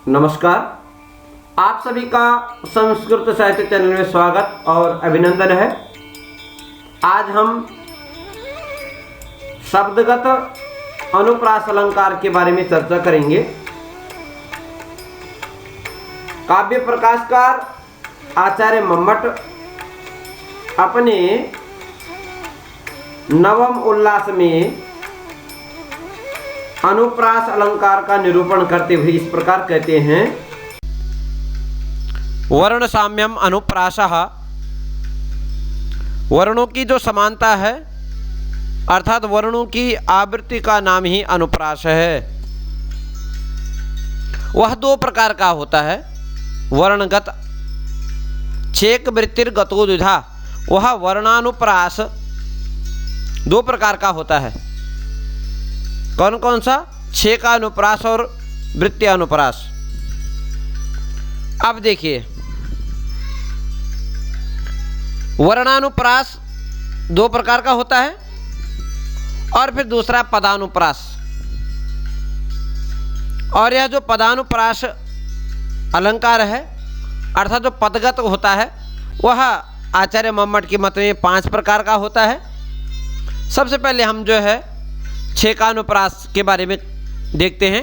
नमस्कार, आप सभी का संस्कृत साहित्य चैनल में स्वागत और अभिनंदन है। आज हम शब्दगत अनुप्रास अलंकार के बारे में चर्चा करेंगे। काव्य प्रकाशकार आचार्य मम्मट अपने नवम उल्लास में अनुप्रास अलंकार का निरूपण करते हुए इस प्रकार कहते हैं। वर्ण साम्यम अनुप्रासः, वर्णों की जो समानता है अर्थात वर्णों की आवृत्ति का नाम ही अनुप्रास है। वह दो प्रकार का होता है। वर्णगत छेक वृत्तिर्गतो द्विधा, वह वर्णानुप्रास दो प्रकार का होता है। कौन कौन सा? छेकानुप्रास और वृत्त्यानुप्रास। अब देखिए, वर्णानुप्रास दो प्रकार का होता है और फिर दूसरा पदानुप्रास। और यह जो पदानुप्रास अलंकार है अर्थात जो पदगत होता है वह आचार्य मम्मट के मत में 5 प्रकार का होता है। सबसे पहले हम जो है छेकानुप्रास के बारे में देखते हैं।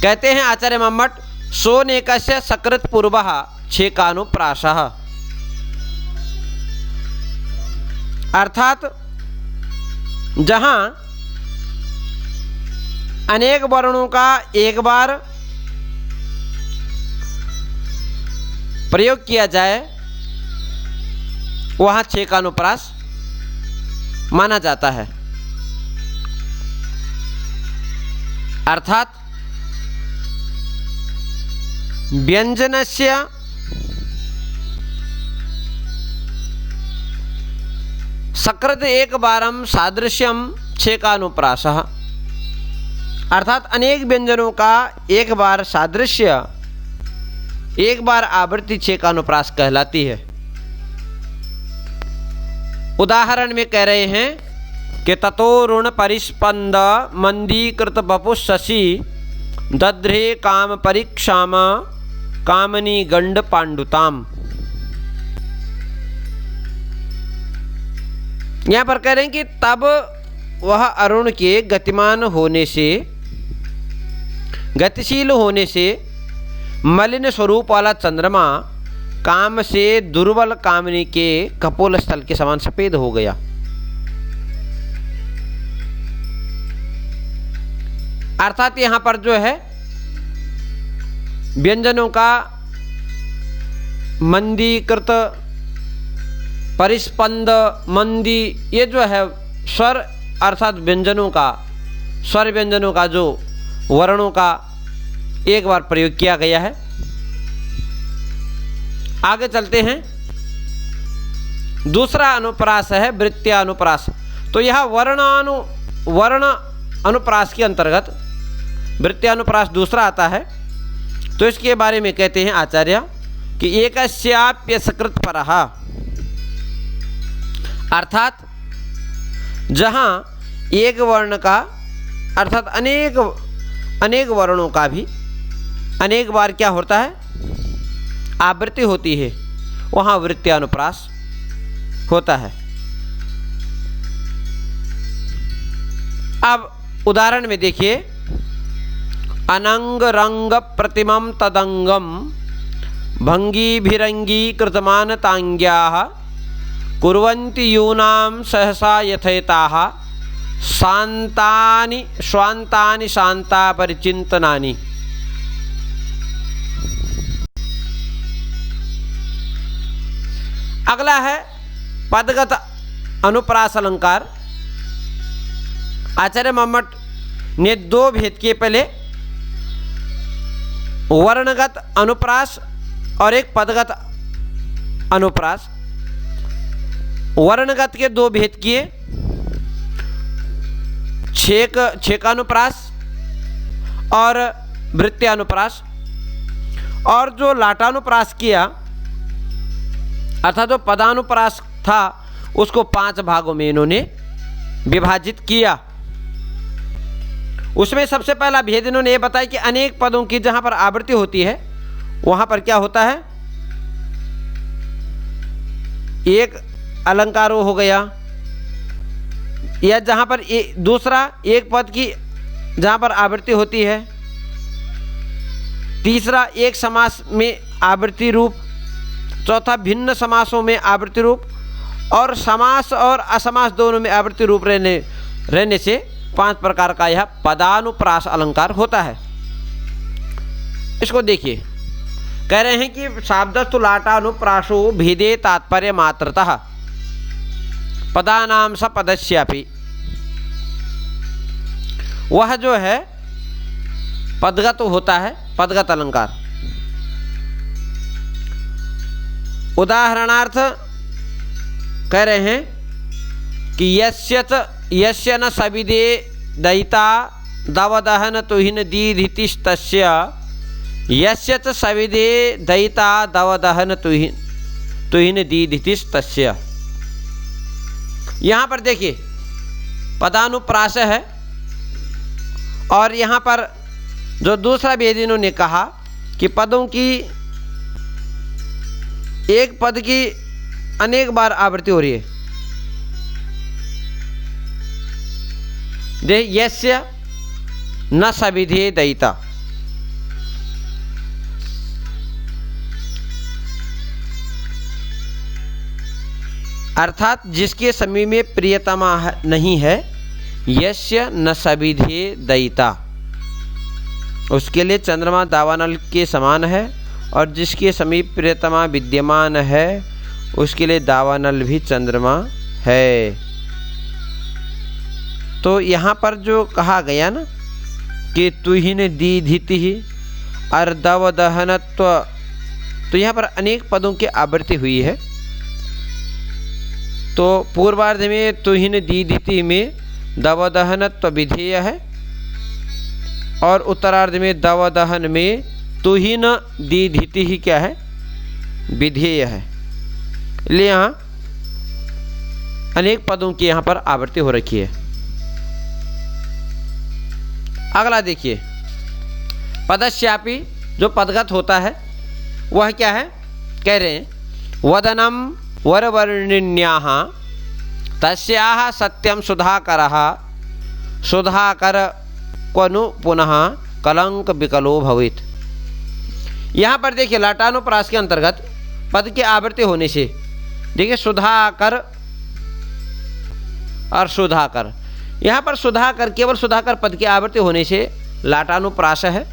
कहते हैं आचार्य मम्मट, सोनेकस्य सकृत पूर्वः छेकानुप्रासः, अर्थात जहां अनेक वर्णों का एक बार प्रयोग किया जाए वहां छेकानुप्रास माना जाता है। अर्थात व्यंजनस्य सकृत एक बारम सादृश्यम छेकानुप्रासः, अर्थात अनेक व्यंजनों का एक बार सादृश्य, एक बार आवृत्ति छेकानुप्रास कहलाती है। उदाहरण में कह रहे हैं कि ततो ऋण परिस्पंद मंदीकृत बपु शशि दध्रे काम परीक्षाम कामनी गंड पांडुताम। यहाँ पर कह रहे हैं कि तब वह अरुण के गतिमान होने से, गतिशील होने से मलिन स्वरूप वाला चंद्रमा काम से दुर्बल कामनी के कपोल स्थल के समान सफेद हो गया। अर्थात यहाँ पर जो है व्यंजनों का मंदीकृत, परिस्पंद, मंदी, ये जो है स्वर अर्थात व्यंजनों का, स्वर व्यंजनों का जो वर्णों का एक बार प्रयोग किया गया है। आगे चलते हैं। दूसरा अनुप्रास है वृत्त्यानुप्रास। तो यह वर्ण अनुप्रास के अंतर्गत वृत्त्यानुप्रास दूसरा आता है। तो इसके बारे में कहते हैं आचार्य कि एकस्याप्य सकृत परः, अर्थात जहाँ एक वर्ण का अर्थात अनेक वर्णों का भी अनेक बार क्या होता है, आवृत्ति होती है, वहाँ वृत्त्यानुप्रास होता है। अब उदाहरण में देखिए, अनंग रंग प्रतिमं तदंगम भंगी भिरंगी कृतमानतांग्याः कुर्वन्ति यूनां सहसा यथेताः शान्तानि स्वान्तानि शान्ता परिचिन्तनानि। अगला है पदगत अनुप्रास अलंकार। आचार्य मम्मट ने 2 भेद किए। पहले वर्णगत अनुप्रास और एक पदगत अनुप्रास। वर्णगत के 2 भेद किए, छेकानुप्रास और वृत्त्यानुप्रास। और जो लाटानुप्रास किया अर्थात जो पदानुप्रास था उसको 5 भागों में इन्होंने विभाजित किया। उसमें सबसे पहला भेद इन्होंने ये बताया कि अनेक पदों की जहाँ पर आवृत्ति होती है वहाँ पर क्या होता है, एक अलंकार हो गया, या जहाँ पर दूसरा एक पद की जहाँ पर आवृत्ति होती है, तीसरा एक समास में आवृत्ति रूप, चौथा भिन्न समासों में आवृत्ति रूप, और समास और असमास दोनों में आवृत्ति रूप रहने से 5 प्रकार का यह पदानुप्रास अलंकार होता है। इसको देखिए, कह रहे हैं कि शाब्दस्तु लाटानुप्रासो भेदे तात्पर्य मात्रतः पदानाम स पदस्यापि। वह जो है पदगत होता है, पदगत अलंकार। उदाहरणार्थ कह रहे हैं कि यस्य न सविदे दयिता दवदहन तुहिन दीधितिस्तस्य, यस्य च सविदे दयिता दवदहन तुहिन दीधितिस्तस्य। यहाँ पर देखिए पदानुप्रास है, और यहाँ पर जो दूसरा भेद इन्होंने कहा कि पदों की एक पद की अनेक बार आवृत्ति हो रही है। यस्य न सविधे दयिता, अर्थात जिसके समीप में प्रियतमा नहीं है, यस्य न सविधे दयिता, उसके लिए चंद्रमा दावानल के समान है, और जिसके समीप प्रियतमा विद्यमान है उसके लिए दावानल भी चंद्रमा है। तो यहाँ पर जो कहा गया ना कि तुहिन दीधिति और दवदहनत्व, तो यहाँ पर अनेक पदों की आवृत्ति हुई है। तो पूर्वार्ध में तुहिन दीधिति में दवदहनत्व विधेय है, और उत्तरार्ध में दवदहन में तुहिन दीधिति ही क्या है, विधेय है। इसलिए यहाँ अनेक पदों की यहाँ पर आवृत्ति हो रखी है। अगला देखिए, पदस्यापि जो पदगत होता है वह क्या है, कह रहे हैं वदनम वरवर्णिन्याः तस्याः सत्यम सुधाकरः सुधाकर क्वनु पुनः कलंक विकलो भवेत्। यहाँ पर देखिए लाटानुप्रास के अंतर्गत पद की आवृत्ति होने से देखिए सुधाकर और सुधाकर, यहाँ पर सुधाकर केवल सुधाकर पद की आवृत्ति होने से लाटानुप्रास है,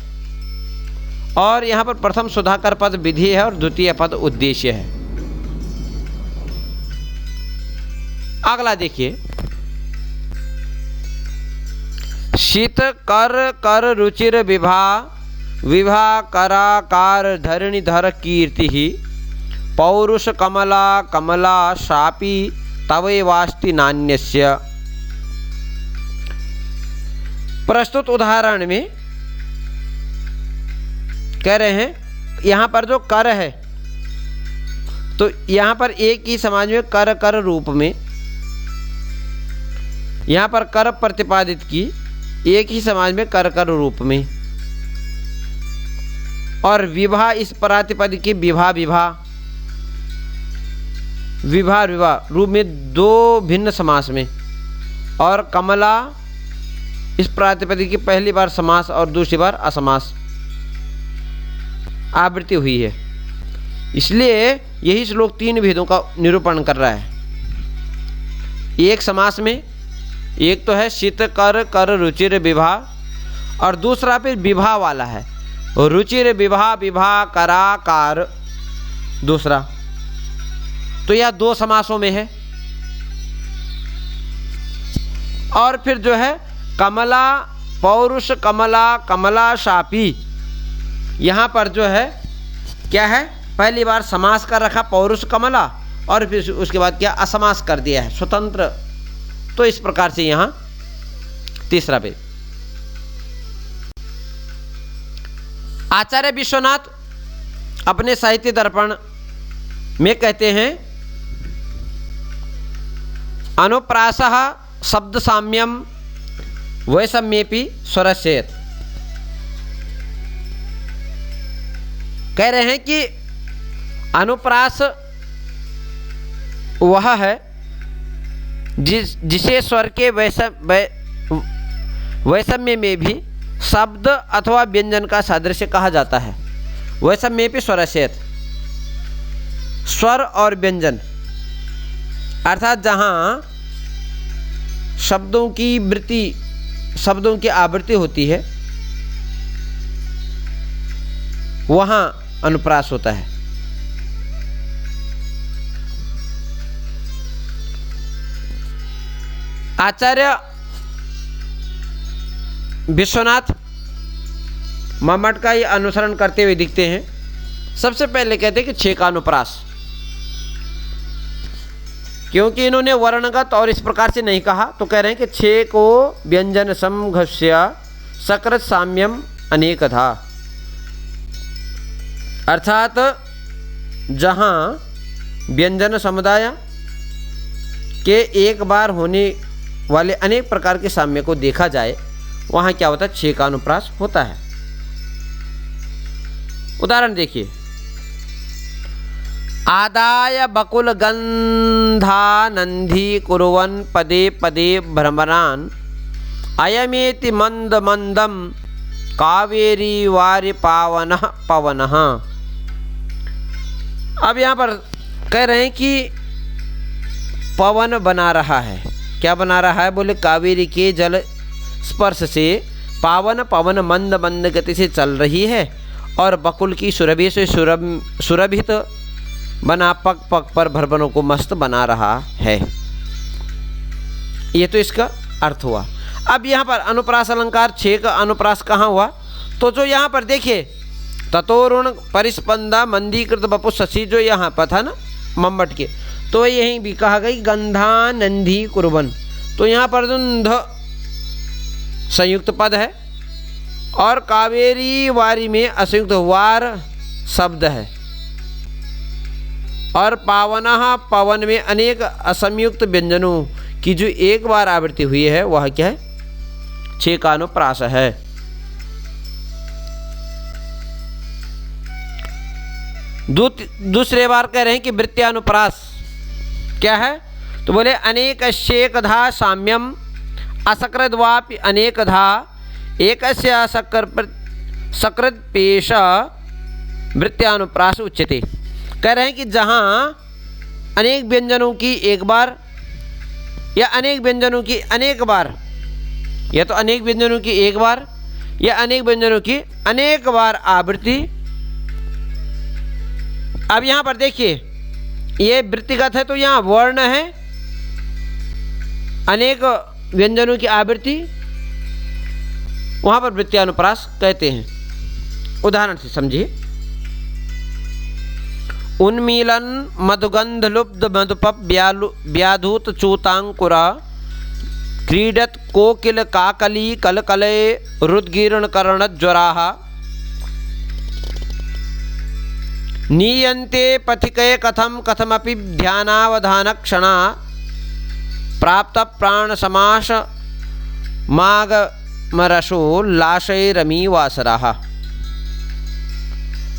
और यहाँ पर प्रथम सुधाकर पद विधि है और द्वितीय पद उद्देश्य है। अगला देखिए, शीत कर कर रुचिर विभा विभा कराकार धरणि धर कीर्ति पौरुष कमला कमला शापी तवैवास्ति नान्यस्य। प्रस्तुत उदाहरण में कह रहे हैं यहाँ पर जो कर है, तो यहाँ पर एक ही समाज में कर कर रूप में, यहाँ पर कर प्रतिपादित की एक ही समाज में कर कर रूप में, और विवाह इस प्रातिपदिक की विवाह विवाह विवाह विवाह रूप में दो भिन्न समास में, और कमला इस प्रातिपदिक की पहली बार समास और दूसरी बार असमास आवृत्ति हुई है। इसलिए यही श्लोक 3 भेदों का निरूपण कर रहा है। एक समास में एक तो है शीत कर कर रुचिर विवाह, और दूसरा फिर विवाह वाला है, रुचिर विवाह विवाह कराकार दूसरा, तो यह 2 समासों में है। और फिर जो है कमला पौरुष कमला कमला शापी, यहाँ पर जो है क्या है, पहली बार समास कर रखा पौरुष कमला, और फिर उसके बाद क्या असमास कर दिया है स्वतंत्र। तो इस प्रकार से यहाँ तीसरा भेद। आचार्य विश्वनाथ अपने साहित्य दर्पण में कहते हैं अनुप्रासः शब्द साम्यम वैषम्येपि स्वरस्येत्। कह रहे हैं कि अनुप्रास वह है जिसे स्वर के वैषम्य में भी शब्द अथवा व्यंजन का सादृश्य कहा जाता है। वैषम्येपि स्वरस्येत्, स्वर और व्यंजन अर्थात जहाँ शब्दों की आवृत्ति होती है वहाँ अनुप्रास होता है। आचार्य विश्वनाथ मम्मट का ये अनुसरण करते हुए दिखते हैं। सबसे पहले कहते हैं कि छे का अनुप्रास, क्योंकि इन्होंने वर्णगत और इस प्रकार से नहीं कहा तो कह रहे हैं कि छे को व्यंजन समघस्य सकृत साम्यम अनेकधा, अर्थात जहाँ व्यंजन समुदाय के एक बार होने वाले अनेक प्रकार के साम्य को देखा जाए वहाँ क्या होता है, छे का अनुप्रास होता है। उदाहरण देखिए, आदाय बकुल गंधानंधी कुर्वन् पदे पदे भ्रमरान् अयमेति मंद मंदम कावेरी वारि पावनः पवनः। अब यहाँ पर कह रहे हैं कि पवन बना रहा है। क्या बना रहा है? बोले कावेरी के जल स्पर्श से पावन पवन मंद मंद गति से चल रही है और बकुल की सुरभि से सुरभित बना पग पग पर भरबनों को मस्त बना रहा है। ये तो इसका अर्थ हुआ। अब यहाँ पर अनुप्रास अलंकार छे का अनुप्रास कहाँ हुआ? तो जो यहाँ पर देखिए ततोरुण परिस्पंदा मंदीकृत बपु शशि, जो यहाँ पर था ना मम्मट के, तो यहीं भी कहा गई गंधानंदी कुर्बन। तो यहाँ पर ध संयुक्त पद है और कावेरी वारी में असंयुक्त वार शब्द है और पावनः पवन में अनेक असंयुक्त व्यंजनों की जो एक बार आवृत्ति हुई है वह क्या है? छे का अनुप्रास है। दूसरे बार कह रहे हैं कि वृत्त्यानुप्रास क्या है? तो बोले अनेकस्येकधा साम्यम असकृद्वापि अनेकधा एकस्य सकृत पेश वृत्त्यानुप्रास उच्यते। कह रहे हैं कि जहाँ अनेक व्यंजनों की एक बार या अनेक व्यंजनों की अनेक बार, या तो अनेक व्यंजनों की एक बार या अनेक व्यंजनों की अनेक बार आवृत्ति। अब यहाँ पर देखिए ये वृत्तिगत है तो यहाँ वर्ण है, अनेक व्यंजनों की आवृत्ति, वहाँ पर वृत्त्यानुप्रास कहते हैं। उदाहरण से समझिए, उन्मीलन मधुगंध लुब्ध मधुपप व्याधूत चूतांकुरा क्रीडत कोकिल काकली कलकले रुद्गीर्ण कर्ण ज्वराः नीयन्ते पथिके कथम कथमपि ध्यानावधान क्षणा प्राप्त प्राण समास मागमरसो लाशैरमी वासराः।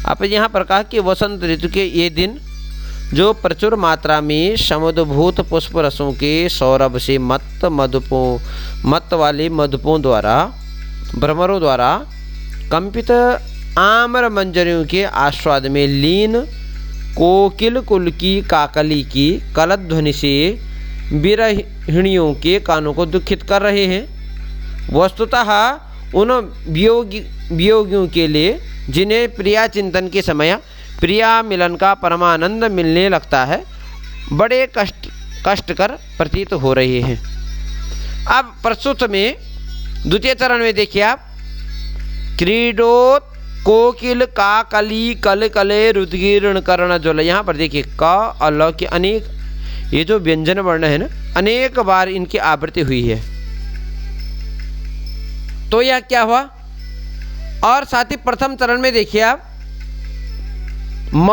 अब यहाँ पर कहा कि वसंत ऋतु के ये दिन जो प्रचुर मात्रा में समुद्भूत पुष्प रसों के सौरभ से मत वाले मधुपों द्वारा भ्रमरों द्वारा कंपित आम्र मंजरियों के आस्वाद में लीन कोकिल कुल की काकली की कलध्वनि से विरहिणियों के कानों को दुखित कर रहे हैं। वस्तुतः उन वियोगियों के लिए जिन्हें प्रिया चिंतन के समय प्रिया मिलन का परमानंद मिलने लगता है बड़े कष्टकर प्रतीत हो रहे हैं। अब प्रस्तुत में द्वितीय चरण में देखिए आप, क्रीडोत कोकिल काकली कल कले रुद्गीर्ण कर्ण ज्वल। यहाँ पर देखिए क अल के अनेक ये जो व्यंजन वर्ण है ना, अनेक बार इनकी आवृत्ति हुई है। तो यह क्या हुआ? और साथ ही प्रथम चरण में देखिए आप म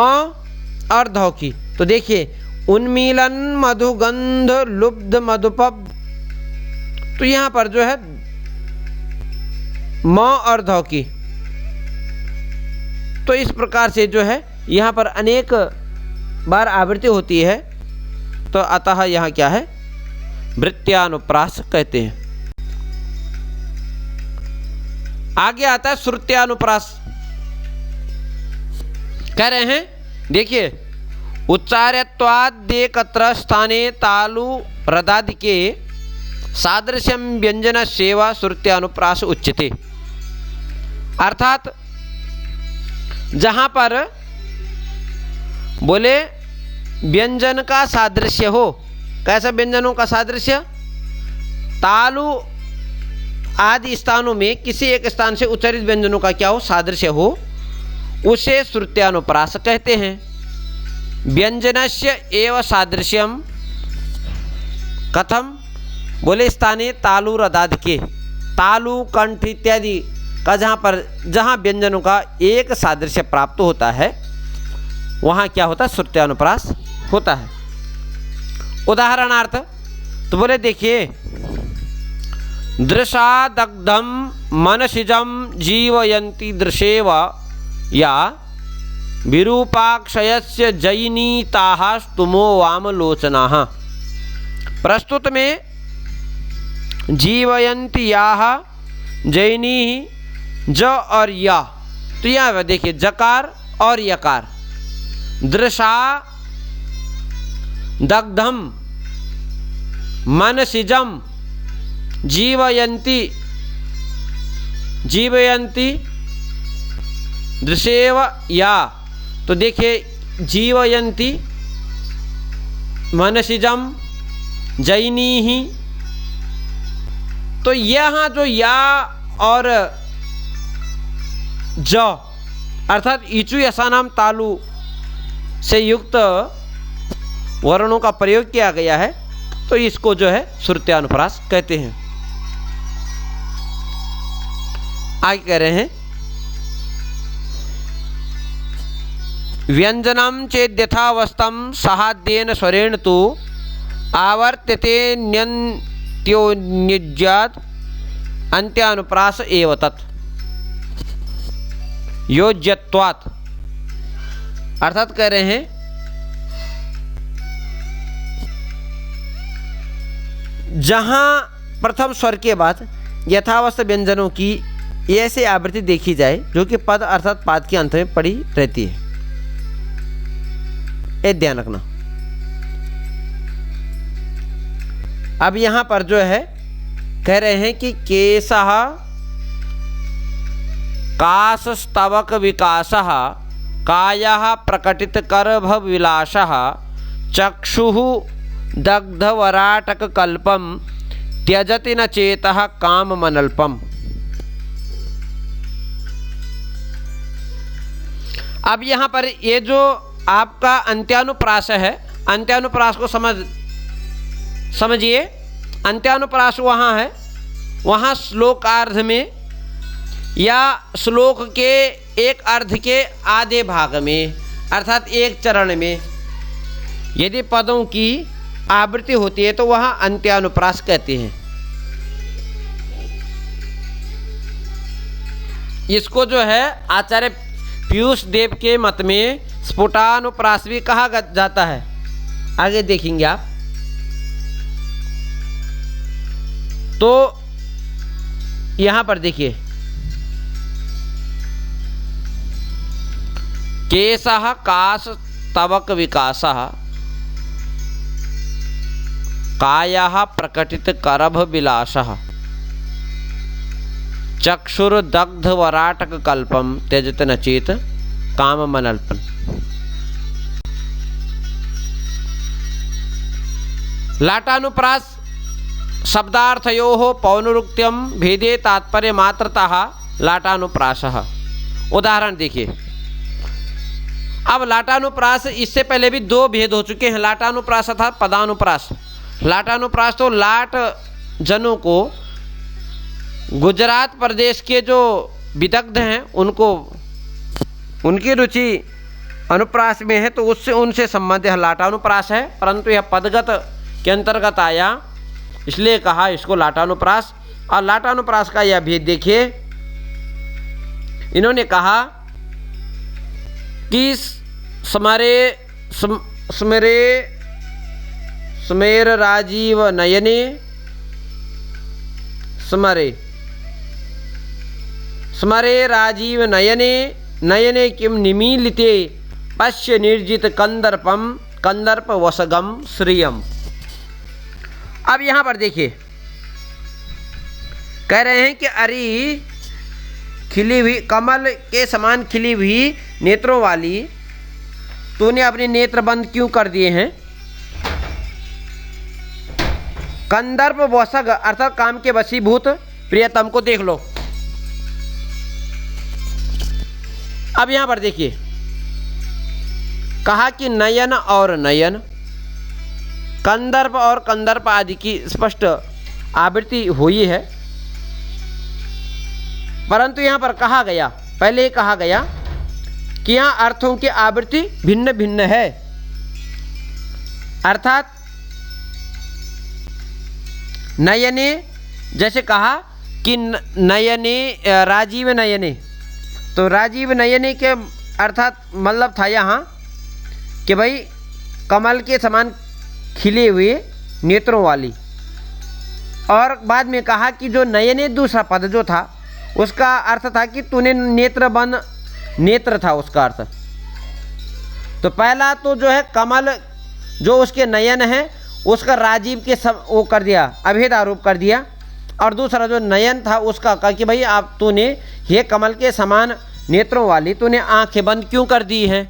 और ध की, तो देखिए उन्मीलन मधुगंध लुब्ध मधुपब, तो यहाँ पर जो है म और ध की। तो इस प्रकार से जो है यहाँ पर अनेक बार आवृत्ति होती है, तो अतः यहाँ क्या है, वृत्त्यानुप्रास कहते हैं। आगे आता है श्रुत्यानुप्रास। कह रहे हैं, देखिए, उच्चार्यत्वादेकत्र स्थाने तालु रदादि के सादृश्यम व्यंजन सेवा श्रुत्यानुप्रास उच्यते। अर्थात जहाँ पर बोले व्यंजन का सादृश्य हो, कैसा व्यंजनों का सादृश्य, तालु आदि स्थानों में किसी एक स्थान से उच्चारित व्यंजनों का क्या हो, सादृश्य हो, उसे श्रुत्यानुप्रास कहते हैं। व्यंजनस्य एव सादृश्यम कथम, बोले स्थाने तालु रदादि के, तालु कंठ इत्यादि का जहाँ व्यंजनों का एक सादृश्य प्राप्त होता है, वहाँ क्या होता है, श्रुत्यानुप्रास होता है। उदाहरणार्थ तो बोले, देखिए, दृशादग्धम मनसिजम जीवयन्ति दृशेव या विरूपाक्षयस्य जैनीताः स्तुमो वामलोचनाः। प्रस्तुत में जीवयन्ति याः जैनी ज और या, तो यहाँ देखिए जकार और यकार। दृशा दग्धम मनसिजम जीवयन्ति, जीवयन्ति दृशेव या, तो देखिए जीवयन्ति मनसिजम जैनीहि, तो यहाँ जो या और ज अर्थात इचु यसानाम तालु से युक्त वर्णों का प्रयोग किया गया है, तो इसको जो है श्रुत्यानुप्रास कहते हैं। आगे कह रहे हैं, व्यंजनम चेद्यथावस्थम सहाद्येन स्वरेण तु आवर्त्यते न्यन्त्योन्युज्यात् अंत्यानुप्रास एव तत् योज्यत्वात्। अर्थात कह रहे हैं, जहां प्रथम स्वर के बाद यथावस्थ व्यंजनों की ऐसे आवृत्ति देखी जाए जो कि पद अर्थात पाद के अंत में पड़ी रहती है, ये ध्यान रखना। अब यहां पर जो है कह रहे हैं कि केशः काशस्तवक विकासः कायः प्रकटित करभ विलासः चक्षुः दग्धवराटक कल्पम त्यजति न चेतः काम मनल्पम। अब यहाँ पर ये जो आपका अंत्यानुप्रास है, अंत्यानुप्रास को समझिए। अंत्यानुप्रास वहाँ है, वहाँ श्लोकार्ध में या श्लोक के एक अर्ध के आधे भाग में अर्थात एक चरण में यदि पदों की आवृत्ति होती है तो वहाँ अंत्यानुप्रास कहते हैं। इसको जो है आचार्य पीयूष देव के मत में स्फुटानुप्रास भी कहा जाता है। आगे देखेंगे आप। तो यहाँ पर देखिए, केशः काशस्तवक विकासः कायः प्रकटित करभ विलासः चक्षुर्दग्धवराटक कल्पम त्यजत न चेत काम मनल्पन। लाटानुप्रास शब्दार्थयोः पौनरुक्त्यम भेदे तात्पर्य मात्रतः लाटानुप्रासः। उदाहरण देखिए। अब लाटानुप्रास, इससे पहले भी दो भेद हो चुके हैं, लाटानुप्रास तथा पदानुप्रास। लाटानुप्रास तो लाट जनों को, गुजरात प्रदेश के जो विदग्ध हैं उनको, उनकी रुचि अनुप्रास में है तो उससे उनसे संबंधित लाटानुप्रास है, परंतु यह पदगत के अंतर्गत आया इसलिए कहा इसको लाटानुप्रास। और लाटानुप्रास का यह भेद देखिए इन्होंने कहा कि स्मरे राजीव नयने स्मरे राजीव नयने नयने किम निमीलिते पश्य निर्जित कंदर्प वसगम श्रियम। अब यहाँ पर देखिए कह रहे हैं कि अरे खिली हुई कमल के समान खिली हुई नेत्रों वाली तूने अपने नेत्र बंद क्यों कर दिए हैं। कंदर्प वसग अर्थात काम के वशीभूत प्रियतम को देख लो। अब यहां पर देखिए कहा कि नयन और नयन, कंदर्प और कंदर्प आदि की स्पष्ट आवृत्ति हुई है, परंतु यहां पर कहा गया, पहले कहा गया कि यहां अर्थों की आवृत्ति भिन्न भिन्न है। अर्थात नयने जैसे कहा कि नयने राजीव नयने, तो राजीव नयने के अर्थात मतलब था यहाँ कि भाई कमल के समान खिले हुए नेत्रों वाली। और बाद में कहा कि जो नयने दूसरा पद जो था उसका अर्थ था कि तूने नेत्र बंद, नेत्र था उसका अर्थ। तो पहला तो जो है कमल जो उसके नयन है उसका राजीव के सब वो कर दिया, अभेद आरोप कर दिया। और दूसरा जो नयन था उसका कहा कि भाई आप तूने ये कमल के समान नेत्रों वाली तूने आंखें बंद क्यों कर दी हैं।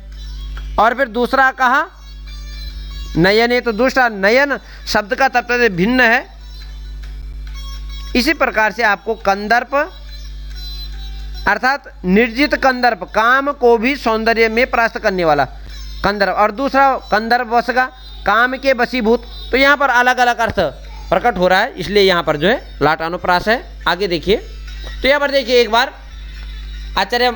और फिर दूसरा कहा नयने, तो दूसरा नयन शब्द का तात्पर्य भिन्न है। इसी प्रकार से आपको कंदर्प अर्थात निर्जित कंदर्प, काम को भी सौंदर्य में परास्त करने वाला कंदर्प, और दूसरा कंदर्प वसगा काम के वशीभूत। तो यहाँ पर अलग अलग अर्थ प्रकट हो रहा है, इसलिए यहाँ पर जो है लाटानुप्रास है। आगे देखिए, तो यहाँ पर देखिए एक बार आचार्य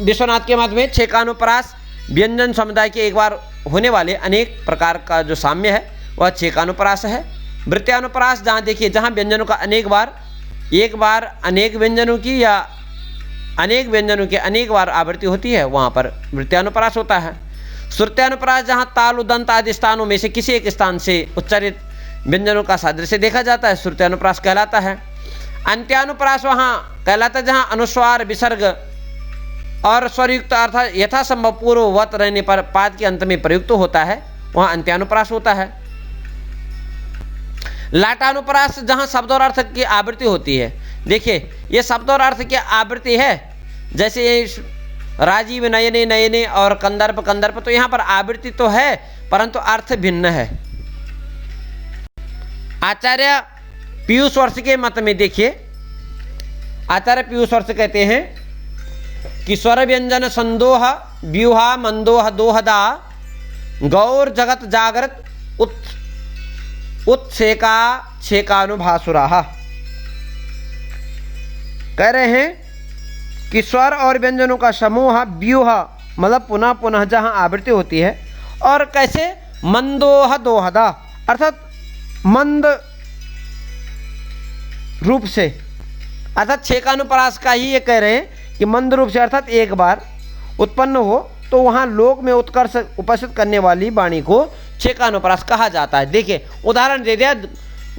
विश्वनाथ के मत में छेकानुप्रास व्यंजन समुदाय के एक बार होने वाले अनेक प्रकार का जो साम्य है वह छेकानुप्रास है। वृत्त्यानुप्रास जहाँ देखिए जहाँ व्यंजनों का अनेक बार, एक बार अनेक व्यंजनों की या अनेक व्यंजनों की अनेक बार आवृत्ति होती है, वहाँ पर वृत्त्यानुप्रास होता है। श्रुत्यानुप्रास जहाँ ताल उदंत आदि स्थानों में से किसी एक स्थान से उच्चारित व्यंजनों का सादृश्य देखा जाता है, श्रुत्यानुप्रास कहलाता है। अंत्यानुप्रास वहाँ कहलाता है जहाँ अनुस्वार विसर्ग और स्वरयुक्त अर्थात यथासंभव पूर्ववत रहने पर पाद के अंत में प्रयुक्त होता है, वहाँ अंत्यानुप्रास होता है। लाटानुप्रास जहाँ शब्द और अर्थ की आवृत्ति होती है। देखिए ये शब्द और अर्थ की आवृत्ति है, जैसे राजीव नयने नयने और कंदर्प कंदर्प, तो यहाँ पर आवृत्ति तो है परंतु अर्थ भिन्न है। आचार्य पीयूष वर्ष के मत में देखिए, आचार्य पीयूष वर्ष कहते हैं कि स्वर व्यंजन संदोह व्यूहा मंदोह दोहदा गौर जगत जागृत उत्सेका छेकानुभासुरा। कह रहे हैं कि स्वर और व्यंजनों का समूह व्यूह मतलब पुनः पुनः जहाँ आवृत्ति होती है, और कैसे मंदोह दोहदा अर्थात मंद रूप से, अर्थात छेकानुप्रास का ही ये कह रहे हैं कि मंद रूप से अर्थात एक बार उत्पन्न हो तो वहाँ लोक में उत्कर्ष उपस्थित करने वाली वाणी को छेकानुप्रास कहा जाता है। देखिए उदाहरण दे दिया,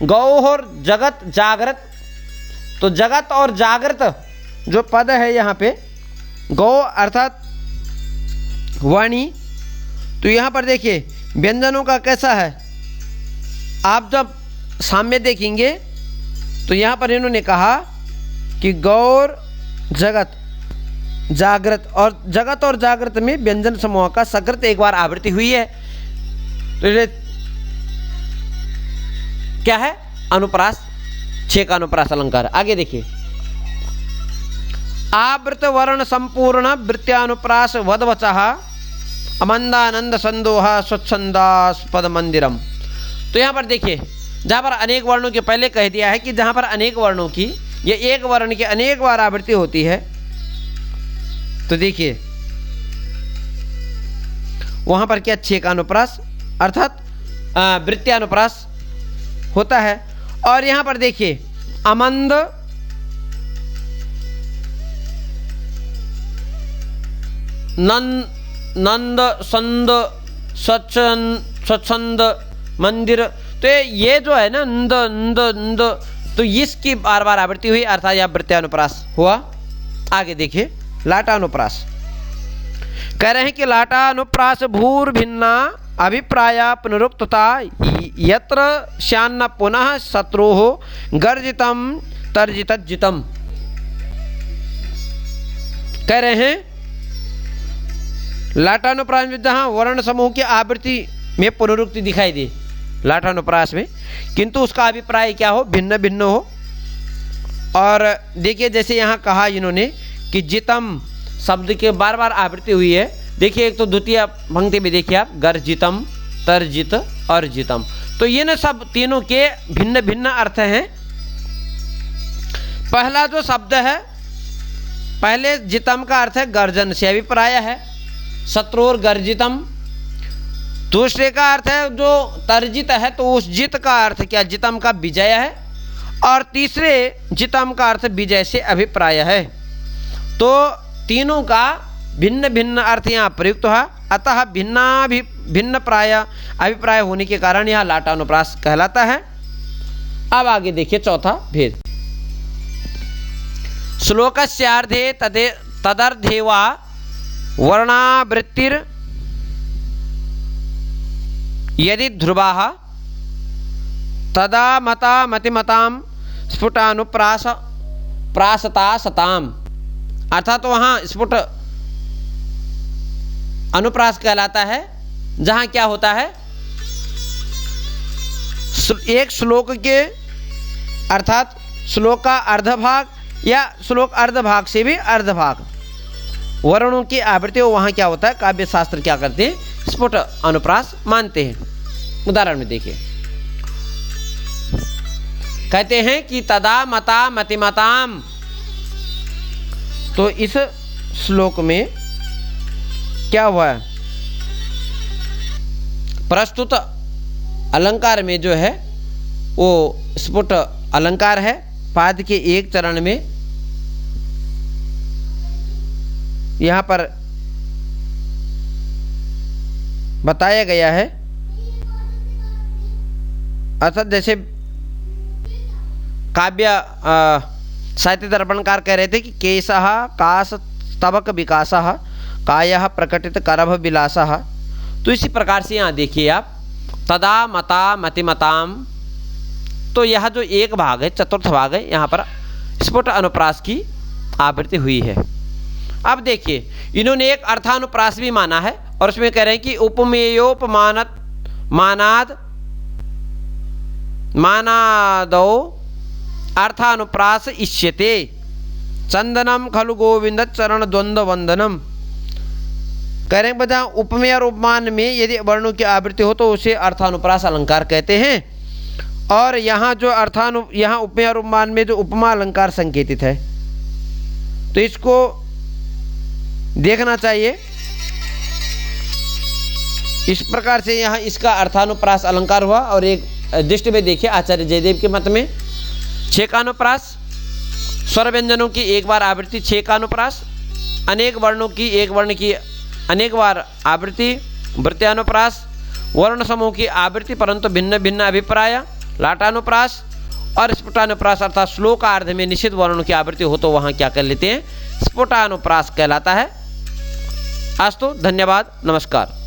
गौर जगत जागृत, तो जगत और जागृत जो पद है यहाँ पे गौ अर्थात वाणी, तो यहाँ पर देखिए व्यंजनों का कैसा है, आप जब साम्य देखेंगे तो यहाँ पर इन्होंने कहा कि गौर जगत जागृत, और जगत और जागृत में व्यंजन समूह का सकृत एक बार आवृत्ति हुई है, तो ये क्या है अनुप्रास, छेकानुप्रास अलंकार। आगे देखिए, आवृत वर्ण संपूर्ण वृत्त्यानुप्रास वदवचः अमंदानंद संदोह स्वच्छंदास्पद मंदिरम। तो यहाँ पर देखिए जहाँ पर अनेक वर्णों के पहले कह दिया है कि जहाँ पर अनेक वर्णों की ये एक वर्ण की अनेक बार आवृत्ति होती है, तो देखिए वहाँ पर क्या छेकानुप्रास अर्थात वृत्त्यानुप्रास होता है। और यहाँ पर देखिए अमंद नंद संद स्वच्छंद मंदिर। तो ये जो है ना नंद नंद नंद, तो इसकी बार बार आवृत्ति हुई, अर्थात यह वृत्यानुप्रास हुआ। आगे देखिए लाटानुप्रास। कह रहे हैं कि लाटानुप्रास भूर्भिन्ना अभिप्राया पुनरुक्तता यत्र श्यान्न पुनः शत्रुः गर्जितम तर्जितज्जितम। कह रहे हैं लाटानुप्रास में जहाँ वर्ण समूह की आवृत्ति में पुनरुक्ति दिखाई दे लाटानुप्रास में, किंतु उसका अभिप्राय क्या हो, भिन्न भिन्न हो। और देखिए जैसे यहाँ कहा इन्होंने कि जितम शब्द के बार बार आवृत्ति हुई है। देखिए एक तो द्वितीय पंक्ति में देखिए आप, गर्जितम तर्जित और जितम, तो ये न सब तीनों के भिन्न भिन्न अर्थ हैं। पहला जो शब्द है, पहले जितम का अर्थ है गर्जन से अभिप्राय है, शत्रुर गर्जितम। दूसरे का अर्थ है जो तर्जित है, तो उस जित का अर्थ क्या, जितम का विजय है। और तीसरे जितम का अर्थ विजय से अभिप्राय है। तो तीनों का भिन्न भिन्न अर्थ यहाँ प्रयुक्त हुआ, अतः भिन्न प्राय अभिप्राय होने के कारण यह लाटानुप्रास कहलाता है। अब आगे देखिए चौथा भेद। श्लोकस्यार्धे तदर्धे वा वर्णावृत्तिर यदि ध्रुवाः तदा मता मतिमताम स्फुटानुप्रास प्रासता सताम। अर्थात तो वहाँ स्फुट अनुप्रास कहलाता है, जहाँ क्या होता है, एक श्लोक के अर्थात श्लोक का अर्धभाग या श्लोक अर्धभाग से भी अर्धभाग वर्णों की आवृत्ति हो, वहाँ क्या होता है, काव्य शास्त्र क्या करते हैं, स्फुट अनुप्रास मानते हैं। उदाहरण में देखिए, कहते हैं कि तदा मता मतिमताम। तो इस श्लोक में क्या हुआ है, प्रस्तुत अलंकार में जो है वो स्फुट अलंकार है। पाद के एक चरण में यहाँ पर बताया गया है, अर्थात जैसे काव्य साहित्य दर्पणकार कह रहे थे कि केशः काश स्तबक विकासः कायः प्रकटित करभ विलासः। तो इसी प्रकार से यहाँ देखिए आप, तदा मता मतिमताम। तो यह जो एक भाग है, चतुर्थ भाग है, यहाँ पर स्फुट अनुप्रास की आवृत्ति हुई है। अब देखिए इन्होंने एक अर्थानुप्रास भी माना है, और उसमें कह रहे हैं कि उपमेयोपमानत मानाद मानादौ अर्थानुप्रास इष्यते चंदनम खलु गोविंद चरण द्वंद्व वंदनम। कह रहे हैं बता उपमेय और उपमान में यदि वर्णों की आवृत्ति हो तो उसे अर्थानुप्रास अलंकार कहते हैं। और यहाँ जो यहाँ उपमेय और उपमान में जो उपमा अलंकार संकेतित है, तो इसको देखना चाहिए। इस प्रकार से यहाँ इसका अर्थानुप्रास अलंकार हुआ। और एक दृष्टि में देखिए आचार्य जयदेव के मत में 6 का अनुप्रास, स्वर व्यंजनों की एक बार आवृत्ति 6 का अनुप्रास, अनेक वर्णों की एक वर्ण की अनेक बार आवृत्ति वृत्यानुप्रास, वर्ण समूह की आवृत्ति परंतु भिन्न भिन्न अभिप्राय लाटानुप्रास, और स्फुटानुप्रास अर्थात श्लोकार्ध में निश्चित वर्णों की आवृत्ति हो तो वहाँ क्या कर लेते हैं, स्फुटानुप्रास कहलाता है। अस्तु, धन्यवाद, नमस्कार।